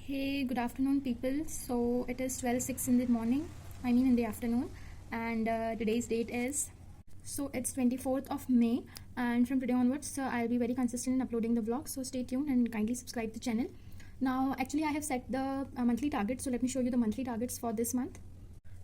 Hey, good afternoon, people. So it is 12:06 in the morning, in the afternoon, and today's date is it's 24th of May. And from today onwards, I'll be very consistent in uploading the vlog. So stay tuned and kindly subscribe to the channel. Now, actually, I have set the monthly target. So let me show you the monthly targets for this month.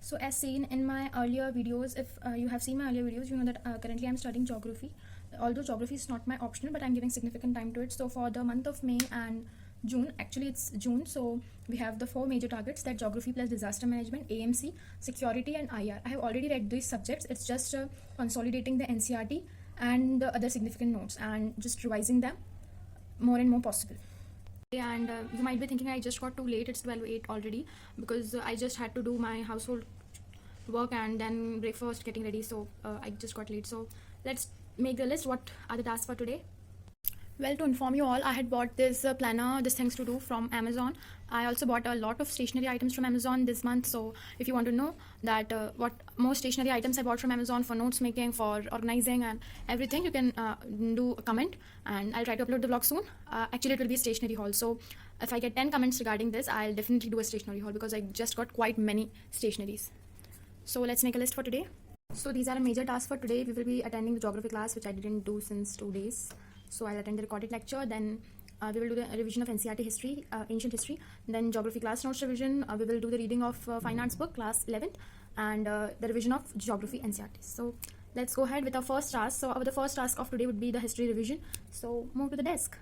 So as seen in my earlier videos, if you have seen my earlier videos, you know that currently I'm studying geography. Although geography is not my optional, but I'm giving significant time to it. So for the month of May and June, actually it's June, so we have the four major targets, that geography plus disaster management, AMC, security and IR. I have already read these subjects. It's just consolidating the NCRT and the other significant notes and just revising them more and more possible. And you might be thinking I just got too late, it's 12:08 already, because I just had to do my household work and then breakfast, getting ready, so I just got late. So let's make the list. What are the tasks for today? Well, to inform you all, I had bought this planner, this things to do from Amazon. I also bought a lot of stationery items from Amazon this month. So if you want to know that what more stationery items I bought from Amazon for notes making, for organizing and everything, you can do a comment and I'll try to upload the vlog soon. Actually, it will be a stationery haul. So if I get 10 comments regarding this, I'll definitely do a stationery haul because I just got quite many stationeries. So let's make a list for today. So these are a major tasks for today. We will be attending the geography class, which I didn't do since 2 days. So I'll attend the recorded lecture, then we will do the revision of NCRT history, ancient history, then geography class notes revision, we will do the reading of fine arts book class 11th, and the revision of geography NCRT. So let's go ahead with our first task. So the first task of today would be the history revision. So move to the desk.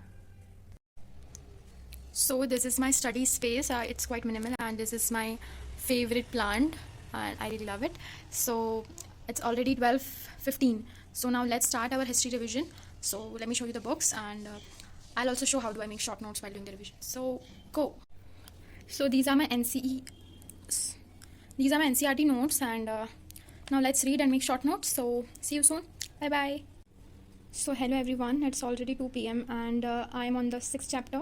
So this is my study space. It's quite minimal and this is my favorite plant and I really love it. So it's already 12:15. So now let's start our history revision. So let me show you the books and I'll also show how do I make short notes while doing the revision. So go. So these are my NCRT notes and now let's read and make short notes. So see you soon. Bye bye. So hello everyone, it's already 2 p.m. and I'm on the 6th chapter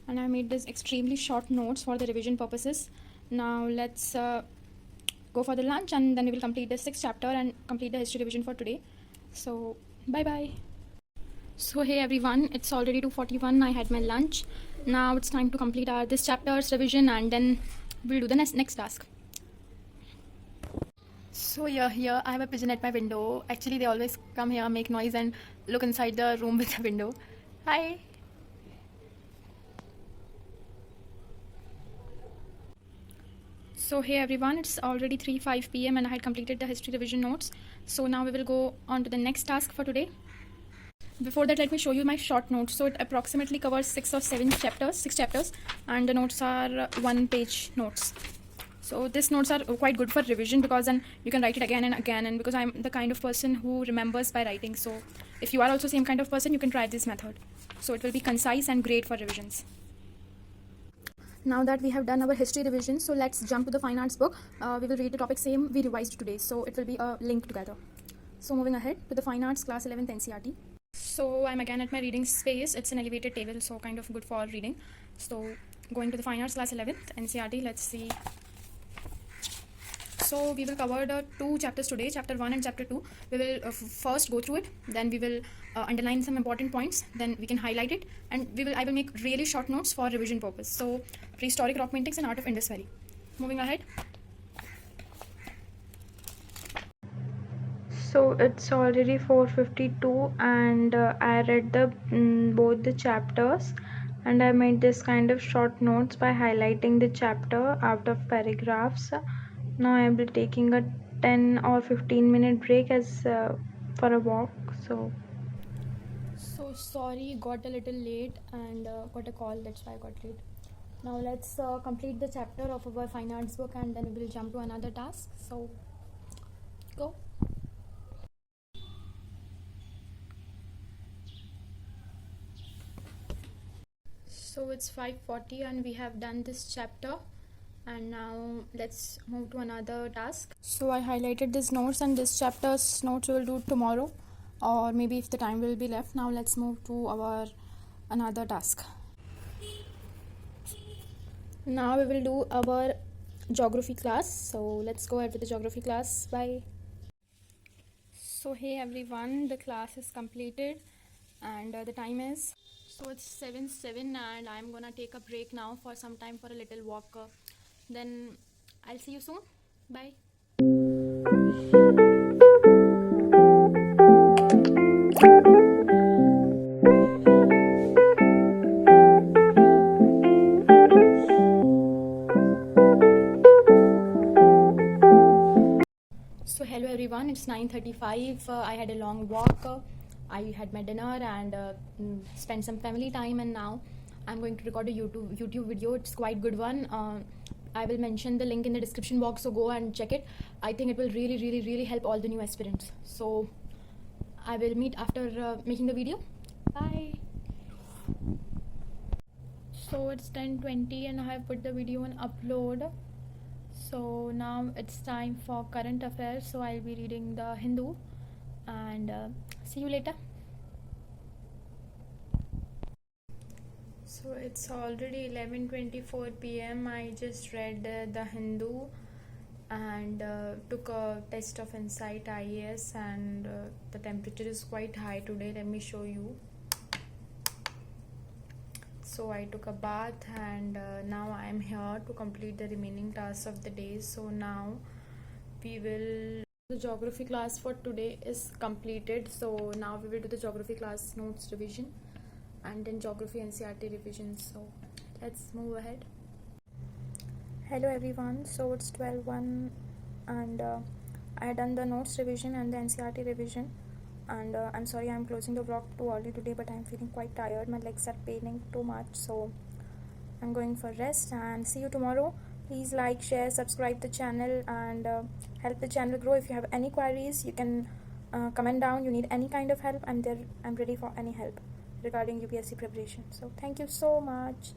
and I made this extremely short notes for the revision purposes. Now let's go for the lunch and then we will complete the 6th chapter and complete the history revision for today. So bye bye. So hey everyone, it's already 2:41. I had my lunch. Now it's time to complete this chapter's revision and then we'll do the next task. So here I have a pigeon at my window. Actually they always come here, make noise and look inside the room with the window. Hi. So hey everyone, it's already 3:05 p.m. and I had completed the history revision notes. So now we will go on to the next task for today. Before that, let me show you my short notes. So it approximately covers 6 chapters, and the notes are 1-page notes. So these notes are quite good for revision because then you can write it again and again, and because I'm the kind of person who remembers by writing. So if you are also same kind of person, you can try this method. So it will be concise and great for revisions. Now that we have done our history revision, so let's jump to the fine arts book. We will read the topic same we revised today, so it will be a link together. So moving ahead to the fine arts class 11th NCRT. So I'm again at my reading space. It's an elevated table, so kind of good for reading. So going to the fine arts class 11th NCRT, let's see. So we will cover the 2 chapters today, chapter 1 and chapter 2. We will first go through it, then we will underline some important points, then we can highlight it, and I will make really short notes for revision purpose. So prehistoric rock paintings and art of Indus Valley. Moving ahead. So it's already 4:52 and I read both the chapters and I made this kind of short notes by highlighting the chapter out of paragraphs. Now I will be taking a 10 or 15-minute break as for a walk. So Sorry, got a little late and got a call, that's why I got late. Now let's complete the chapter of our fine arts book and then we will jump to another task. So go. So it's 5:40 and we have done this chapter and now let's move to another task. So I highlighted these notes and this chapter's notes we will do tomorrow or maybe if the time will be left. Now let's move to our another task. Now we will do our geography class. So let's go ahead with the geography class. Bye. So hey everyone, the class is completed and the time is So it's 7:07 and I'm gonna take a break now for some time for a little walk. Then I'll see you soon. Bye. So hello everyone, it's 9:35. I had a long walk. I had my dinner and spent some family time, and now I'm going to record a YouTube video. It's quite good one. I will mention the link in the description box, so go and check it. I think it will really help all the new aspirants. So I will meet after making the video. Bye. So it's 10:20 and I have put the video on upload. So now it's time for current affairs. So I'll be reading the Hindu and see you later. So it's already 11:24 p.m. I just read the Hindu and took a test of Insight IAS, and the temperature is quite high today. Let me show you. So I took a bath and now I am here to complete the remaining tasks of the day. So now the geography class for today is completed. So now we will do the geography class notes revision and then geography NCERT revision. So let's move ahead. Hello everyone, so it's 12:01 and I had done the notes revision and the NCERT revision, and I'm sorry I'm closing the vlog too early today, but I'm feeling quite tired. My legs are paining too much, so I'm going for rest and see you tomorrow. Please like, share, subscribe the channel and help the channel grow. If you have any queries, you can comment down. You need any kind of help, I'm there. I'm ready for any help regarding UPSC preparation. So thank you so much.